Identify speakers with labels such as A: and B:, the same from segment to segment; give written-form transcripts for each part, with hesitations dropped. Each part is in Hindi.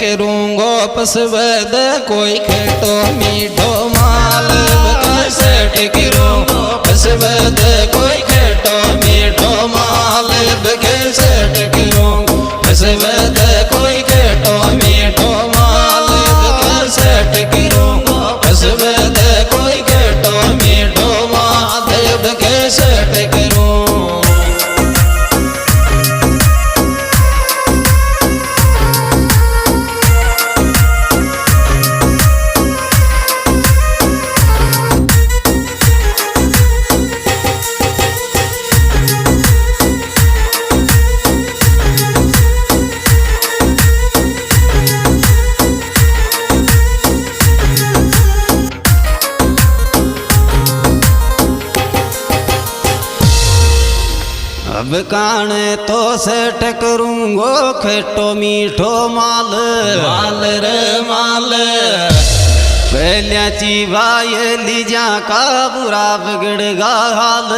A: करूंगो पसवद कोई खेटो मीठो माल सेट करूंगो पसवद कोई खेटो मीठो माल सेट करूंगो पसवद कोई खेटो मीठो माल सेट करूंगो पसवद कोई खेटो मीठो माल सेट करूं अब काने तो सेट करूंगो खेटो मीठो माल माल रे माल पहल्याची वाये लीजा का बुरा बिगड़गा हाल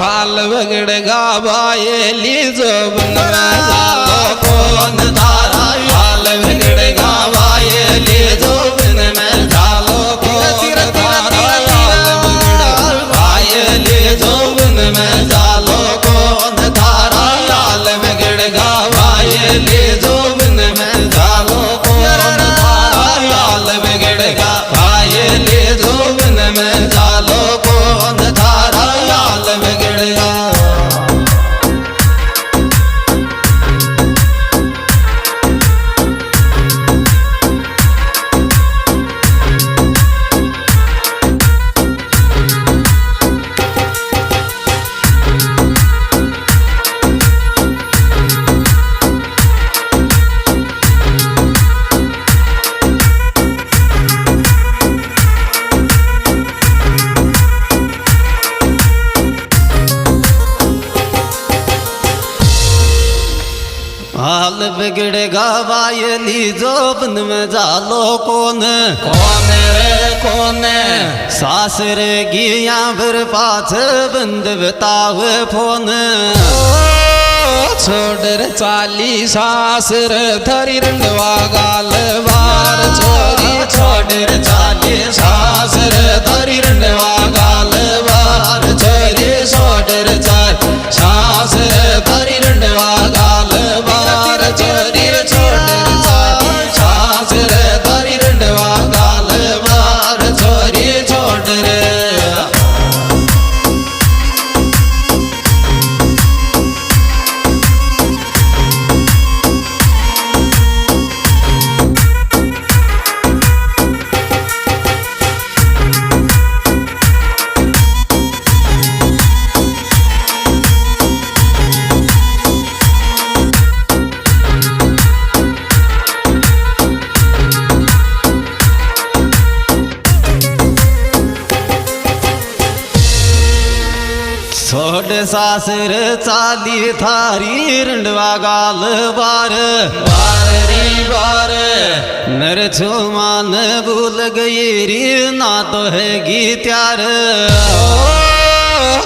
A: हाल बिगड़गा वाये लीजो बनवा कौन धारा हाल बिगड़गा वाये लीजो बन में झालो कौन धारा वाये लीजो में जालो कौन धारा लाल बिगड़गा वाये ले जो बिन में जालो कौन धारा लाल बिगड़गा वाये ले जो बिन में जालो कौन धारा लाल बिगड़गा हाल बिगड़ेगा वायली जोबन में जालो कौन कौन रे कौन सासर गिया भर पाछ बंद बताव फोन छोड़ चाली सासर धरी रंडवा गाल बार छोरी छोड़ चाली सासर धरी रंडवा गाल बार छोरी छोड़ चाल सासर धरी रंडवा गाल बार छोरी छोड़ सासर धरी रंडवा गाल बार छोरी छोड़ रे छोड़ सासर चाली थारी रंडवा गाल बार बार रे बार नर छुमान भूल गई री ना तो है गीत्यार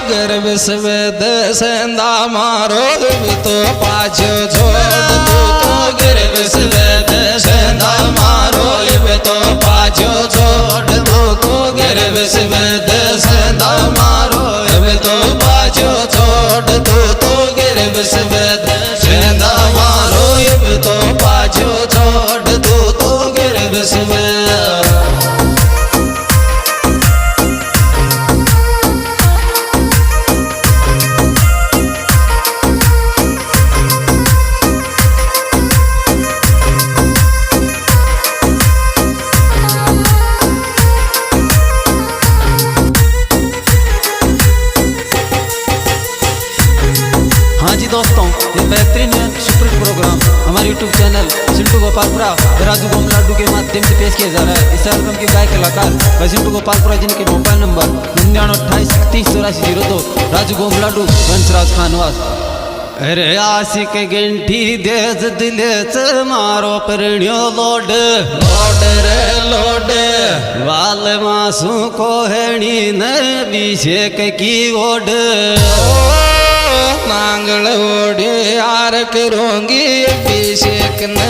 A: गर्भ सवेद सेंदा मारो तो पाछो छोड़ दो तो गर्भ सवेद सेंदा मारो तो पाछो छोड़ दो तो गर्भ सवेद सेंदा मारो तो पाछो छोड़ दो तो गर्भ सवेद सेंदा मारो तो पाछो छोड़ दो तो गर्भ सवेद दोस्तों ये बेहतरीन सुपर प्रोग्राम हमारे यूट्यूब चैनल सिंटू गोपालपुरा राजू गोम लाडू के माध्यम से पेश किया जा रहा है। इस एल्बम के गायक कलाकार भाई सिंटू गोपालपुरा जिनके मोबाइल नंबर 9928318402 राजू गोम लाडू वंशराज खानवास। अरे आशिक घंटी देज दिलेच मारो परण्यो लोड लोड रे लोड वाल मासू को हेणी न अभिषेक की ओड नांगल ओढ़े यार करूंगी अभिषेक न